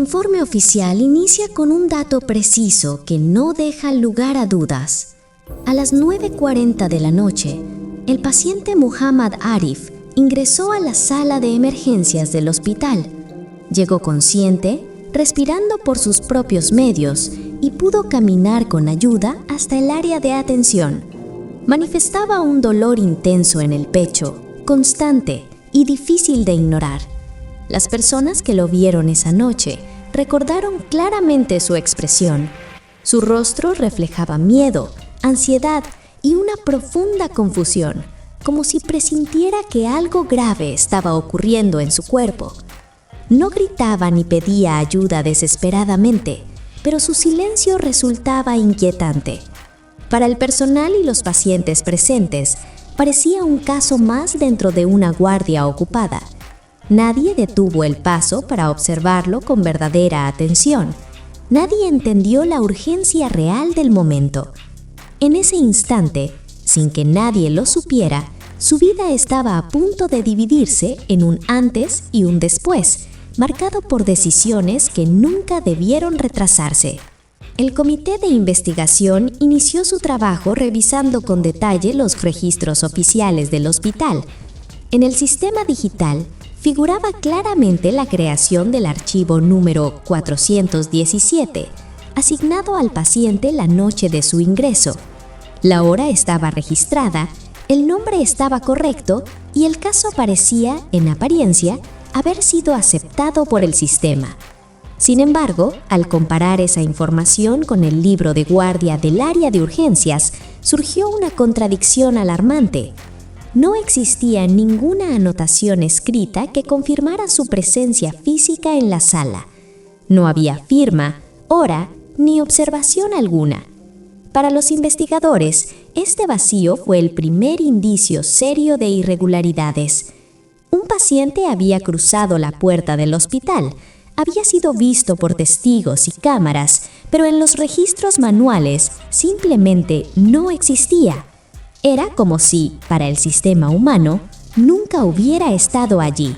informe oficial inicia con un dato preciso que no deja lugar a dudas. A las 9:40 de la noche, el paciente Muhammad Arif ingresó a la sala de emergencias del hospital. Llegó consciente, respirando por sus propios medios y pudo caminar con ayuda hasta el área de atención. Manifestaba un dolor intenso en el pecho, constante y difícil de ignorar. Las personas que lo vieron esa noche recordaron claramente su expresión. Su rostro reflejaba miedo, ansiedad y una profunda confusión, como si presintiera que algo grave estaba ocurriendo en su cuerpo. No gritaba ni pedía ayuda desesperadamente, pero su silencio resultaba inquietante. Para el personal y los pacientes presentes, parecía un caso más dentro de una guardia ocupada. Nadie detuvo el paso para observarlo con verdadera atención. Nadie entendió la urgencia real del momento. En ese instante, sin que nadie lo supiera, su vida estaba a punto de dividirse en un antes y un después, marcado por decisiones que nunca debieron retrasarse. El comité de investigación inició su trabajo revisando con detalle los registros oficiales del hospital. En el sistema digital figuraba claramente la creación del archivo número 417, asignado al paciente la noche de su ingreso. La hora estaba registrada, el nombre estaba correcto y el caso parecía, en apariencia, haber sido aceptado por el sistema. Sin embargo, al comparar esa información con el libro de guardia del área de urgencias, surgió una contradicción alarmante. No existía ninguna anotación escrita que confirmara su presencia física en la sala. No había firma, hora ni observación alguna. Para los investigadores, este vacío fue el primer indicio serio de irregularidades. Un paciente había cruzado la puerta del hospital, había sido visto por testigos y cámaras, pero en los registros manuales simplemente no existía. Era como si, para el sistema humano, nunca hubiera estado allí.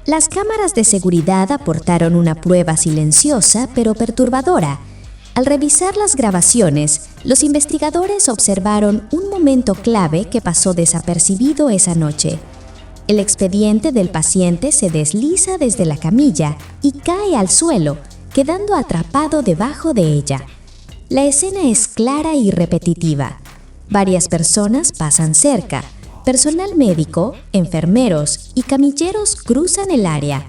Las cámaras de seguridad aportaron una prueba silenciosa pero perturbadora. Al revisar las grabaciones, los investigadores observaron un momento clave que pasó desapercibido esa noche. El expediente del paciente se desliza desde la camilla y cae al suelo, quedando atrapado debajo de ella. La escena es clara y repetitiva. Varias personas pasan cerca. Personal médico, enfermeros y camilleros cruzan el área.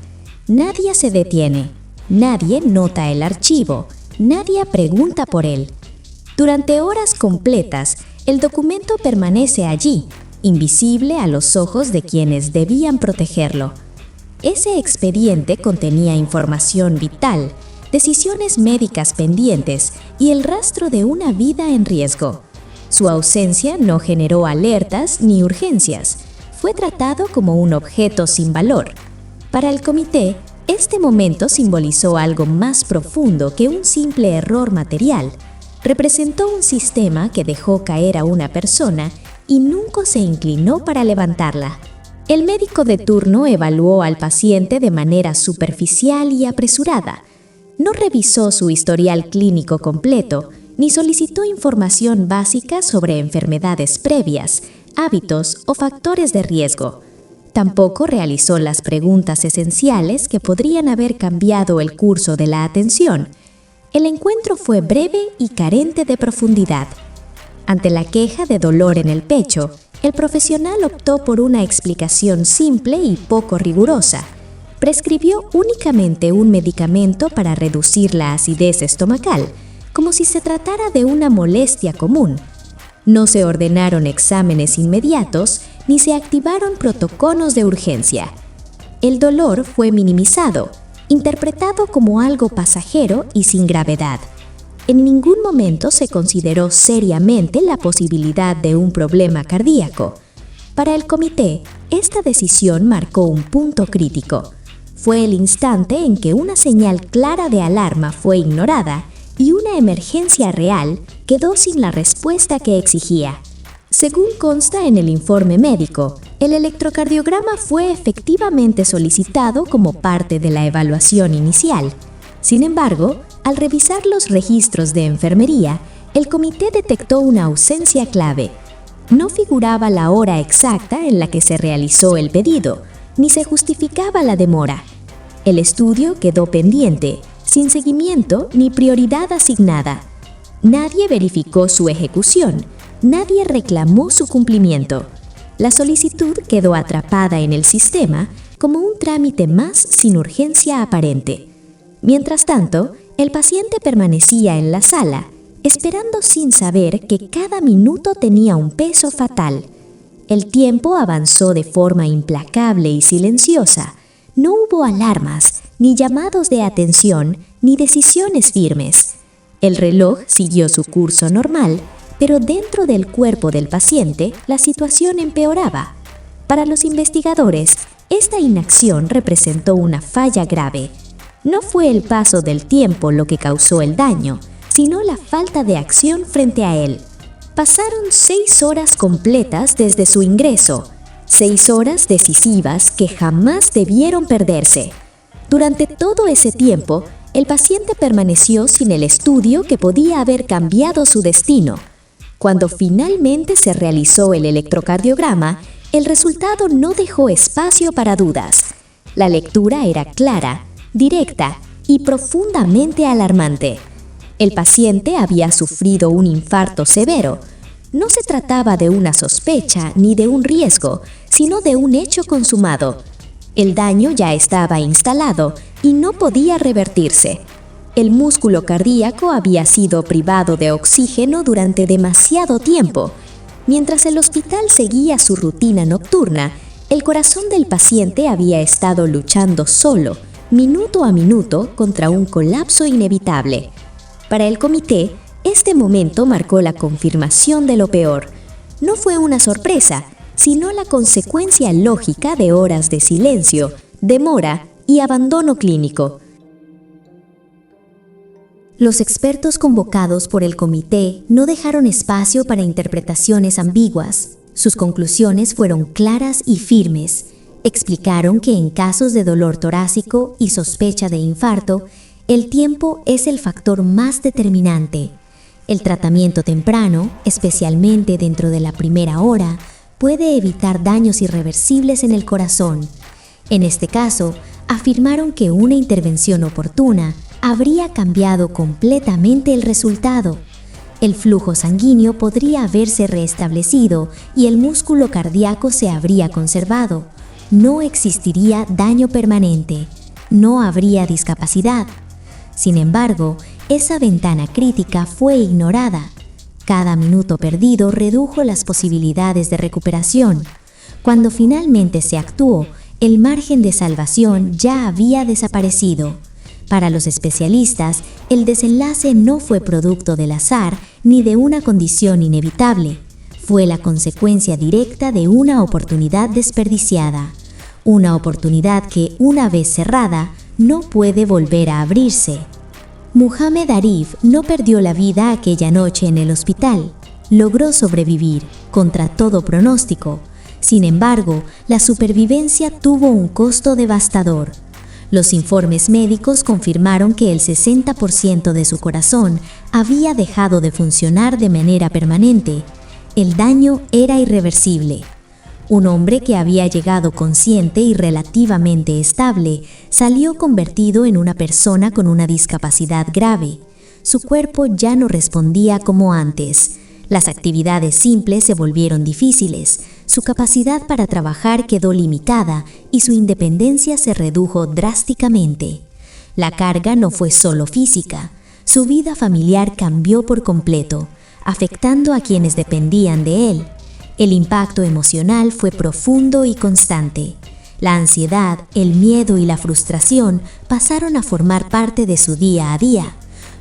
Nadie se detiene. Nadie nota el archivo. Nadie pregunta por él. Durante horas completas, el documento permanece allí, invisible a los ojos de quienes debían protegerlo. Ese expediente contenía información vital, decisiones médicas pendientes y el rastro de una vida en riesgo. Su ausencia no generó alertas ni urgencias. Fue tratado como un objeto sin valor. Para el comité, este momento simbolizó algo más profundo que un simple error material. Representó un sistema que dejó caer a una persona y nunca se inclinó para levantarla. El médico de turno evaluó al paciente de manera superficial y apresurada. No revisó su historial clínico completo, ni solicitó información básica sobre enfermedades previas, hábitos o factores de riesgo. Tampoco realizó las preguntas esenciales que podrían haber cambiado el curso de la atención. El encuentro fue breve y carente de profundidad. Ante la queja de dolor en el pecho, el profesional optó por una explicación simple y poco rigurosa. Prescribió únicamente un medicamento para reducir la acidez estomacal, como si se tratara de una molestia común. No se ordenaron exámenes inmediatos ni se activaron protocolos de urgencia. El dolor fue minimizado, interpretado como algo pasajero y sin gravedad. En ningún momento se consideró seriamente la posibilidad de un problema cardíaco. Para el comité, esta decisión marcó un punto crítico. Fue el instante en que una señal clara de alarma fue ignorada y una emergencia real quedó sin la respuesta que exigía. Según consta en el informe médico, el electrocardiograma fue efectivamente solicitado como parte de la evaluación inicial. Sin embargo, al revisar los registros de enfermería, el comité detectó una ausencia clave. No figuraba la hora exacta en la que se realizó el pedido, ni se justificaba la demora. El estudio quedó pendiente, sin seguimiento ni prioridad asignada. Nadie verificó su ejecución, nadie reclamó su cumplimiento. La solicitud quedó atrapada en el sistema como un trámite más sin urgencia aparente. Mientras tanto, el paciente permanecía en la sala, esperando sin saber que cada minuto tenía un peso fatal. El tiempo avanzó de forma implacable y silenciosa. No hubo alarmas, ni llamados de atención, ni decisiones firmes. El reloj siguió su curso normal, pero dentro del cuerpo del paciente la situación empeoraba. Para los investigadores, esta inacción representó una falla grave. No fue el paso del tiempo lo que causó el daño, sino la falta de acción frente a él. Pasaron 6 horas completas desde su ingreso, 6 horas decisivas que jamás debieron perderse. Durante todo ese tiempo, el paciente permaneció sin el estudio que podía haber cambiado su destino. Cuando finalmente se realizó el electrocardiograma, el resultado no dejó espacio para dudas. La lectura era clara, directa y profundamente alarmante. El paciente había sufrido un infarto severo. No se trataba de una sospecha ni de un riesgo, sino de un hecho consumado. El daño ya estaba instalado y no podía revertirse. El músculo cardíaco había sido privado de oxígeno durante demasiado tiempo. Mientras el hospital seguía su rutina nocturna, el corazón del paciente había estado luchando solo, minuto a minuto, contra un colapso inevitable. Para el comité, este momento marcó la confirmación de lo peor. No fue una sorpresa, sino la consecuencia lógica de horas de silencio, demora y abandono clínico. Los expertos convocados por el comité no dejaron espacio para interpretaciones ambiguas. Sus conclusiones fueron claras y firmes. Explicaron que en casos de dolor torácico y sospecha de infarto, el tiempo es el factor más determinante. El tratamiento temprano, especialmente dentro de la primera hora, puede evitar daños irreversibles en el corazón. En este caso, afirmaron que una intervención oportuna habría cambiado completamente el resultado. El flujo sanguíneo podría haberse restablecido y el músculo cardíaco se habría conservado. No existiría daño permanente. No habría discapacidad. Sin embargo, esa ventana crítica fue ignorada. Cada minuto perdido redujo las posibilidades de recuperación. Cuando finalmente se actuó, el margen de salvación ya había desaparecido. Para los especialistas, el desenlace no fue producto del azar ni de una condición inevitable. Fue la consecuencia directa de una oportunidad desperdiciada. Una oportunidad que, una vez cerrada, no puede volver a abrirse. Muhammad Arif no perdió la vida aquella noche en el hospital. Logró sobrevivir, contra todo pronóstico. Sin embargo, la supervivencia tuvo un costo devastador. Los informes médicos confirmaron que el 60% de su corazón había dejado de funcionar de manera permanente. El daño era irreversible. Un hombre que había llegado consciente y relativamente estable salió convertido en una persona con una discapacidad grave. Su cuerpo ya no respondía como antes. Las actividades simples se volvieron difíciles, su capacidad para trabajar quedó limitada y su independencia se redujo drásticamente. La carga no fue solo física, su vida familiar cambió por completo, afectando a quienes dependían de él. El impacto emocional fue profundo y constante. La ansiedad, el miedo y la frustración pasaron a formar parte de su día a día.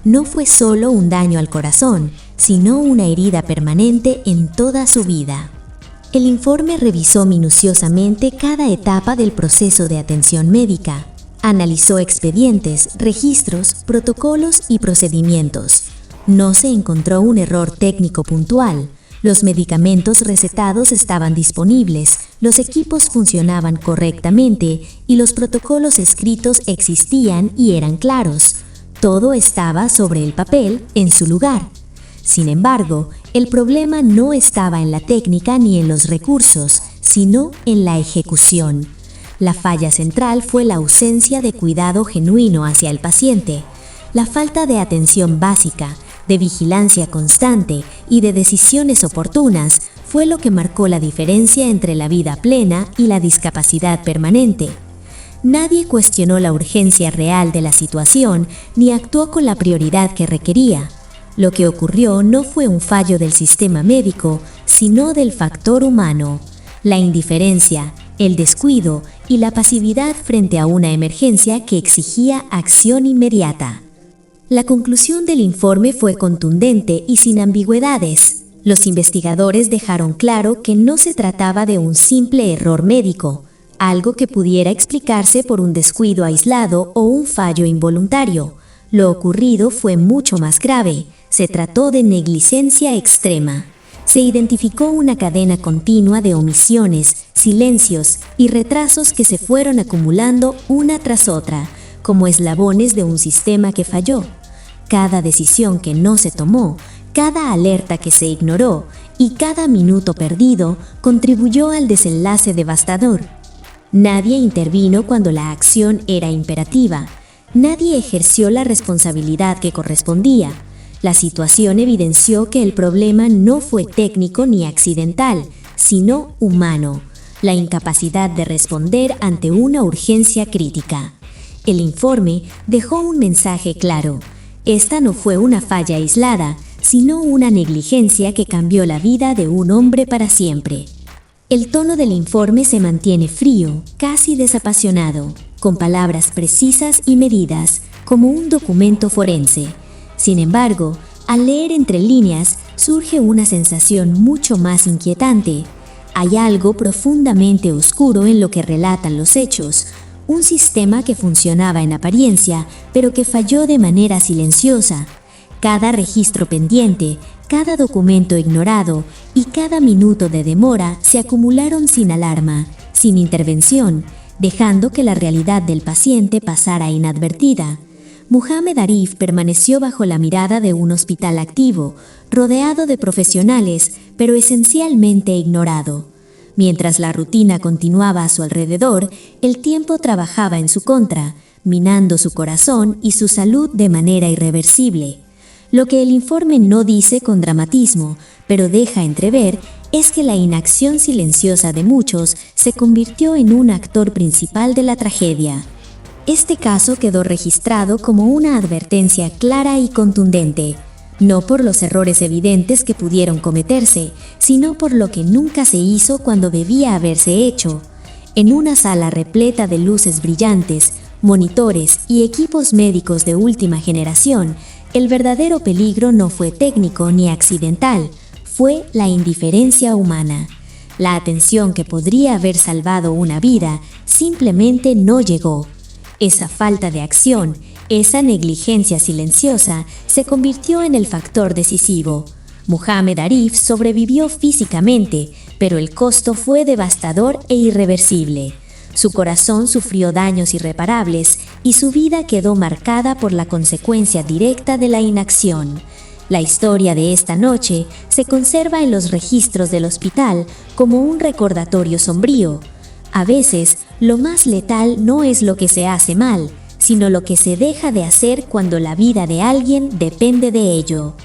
No fue solo un daño al corazón, sino una herida permanente en toda su vida. El informe revisó minuciosamente cada etapa del proceso de atención médica. Analizó expedientes, registros, protocolos y procedimientos. No se encontró un error técnico puntual. Los medicamentos recetados estaban disponibles, los equipos funcionaban correctamente y los protocolos escritos existían y eran claros. Todo estaba sobre el papel, en su lugar. Sin embargo, el problema no estaba en la técnica ni en los recursos, sino en la ejecución. La falla central fue la ausencia de cuidado genuino hacia el paciente, la falta de atención básica, de vigilancia constante y de decisiones oportunas fue lo que marcó la diferencia entre la vida plena y la discapacidad permanente. Nadie cuestionó la urgencia real de la situación ni actuó con la prioridad que requería. Lo que ocurrió no fue un fallo del sistema médico, sino del factor humano. La indiferencia, el descuido y la pasividad frente a una emergencia que exigía acción inmediata. La conclusión del informe fue contundente y sin ambigüedades. Los investigadores dejaron claro que no se trataba de un simple error médico, algo que pudiera explicarse por un descuido aislado o un fallo involuntario. Lo ocurrido fue mucho más grave. Se trató de negligencia extrema. Se identificó una cadena continua de omisiones, silencios y retrasos que se fueron acumulando una tras otra, como eslabones de un sistema que falló. Cada decisión que no se tomó, cada alerta que se ignoró y cada minuto perdido contribuyó al desenlace devastador. Nadie intervino cuando la acción era imperativa. Nadie ejerció la responsabilidad que correspondía. La situación evidenció que el problema no fue técnico ni accidental, sino humano, la incapacidad de responder ante una urgencia crítica. El informe dejó un mensaje claro. Esta no fue una falla aislada, sino una negligencia que cambió la vida de un hombre para siempre. El tono del informe se mantiene frío, casi desapasionado, con palabras precisas y medidas, como un documento forense. Sin embargo, al leer entre líneas, surge una sensación mucho más inquietante. Hay algo profundamente oscuro en lo que relatan los hechos, un sistema que funcionaba en apariencia, pero que falló de manera silenciosa. Cada registro pendiente, cada documento ignorado y cada minuto de demora se acumularon sin alarma, sin intervención, dejando que la realidad del paciente pasara inadvertida. Muhammad Arif permaneció bajo la mirada de un hospital activo, rodeado de profesionales, pero esencialmente ignorado. Mientras la rutina continuaba a su alrededor, el tiempo trabajaba en su contra, minando su corazón y su salud de manera irreversible. Lo que el informe no dice con dramatismo, pero deja entrever, es que la inacción silenciosa de muchos se convirtió en un actor principal de la tragedia. Este caso quedó registrado como una advertencia clara y contundente, no por los errores evidentes que pudieron cometerse, sino por lo que nunca se hizo cuando debía haberse hecho. En una sala repleta de luces brillantes, monitores y equipos médicos de última generación, el verdadero peligro no fue técnico ni accidental, fue la indiferencia humana. La atención que podría haber salvado una vida simplemente no llegó. Esa falta de acción, esa negligencia silenciosa, se convirtió en el factor decisivo. Muhammad Arif sobrevivió físicamente, pero el costo fue devastador e irreversible. Su corazón sufrió daños irreparables y su vida quedó marcada por la consecuencia directa de la inacción. La historia de esta noche se conserva en los registros del hospital como un recordatorio sombrío. A veces, lo más letal no es lo que se hace mal, sino lo que se deja de hacer cuando la vida de alguien depende de ello.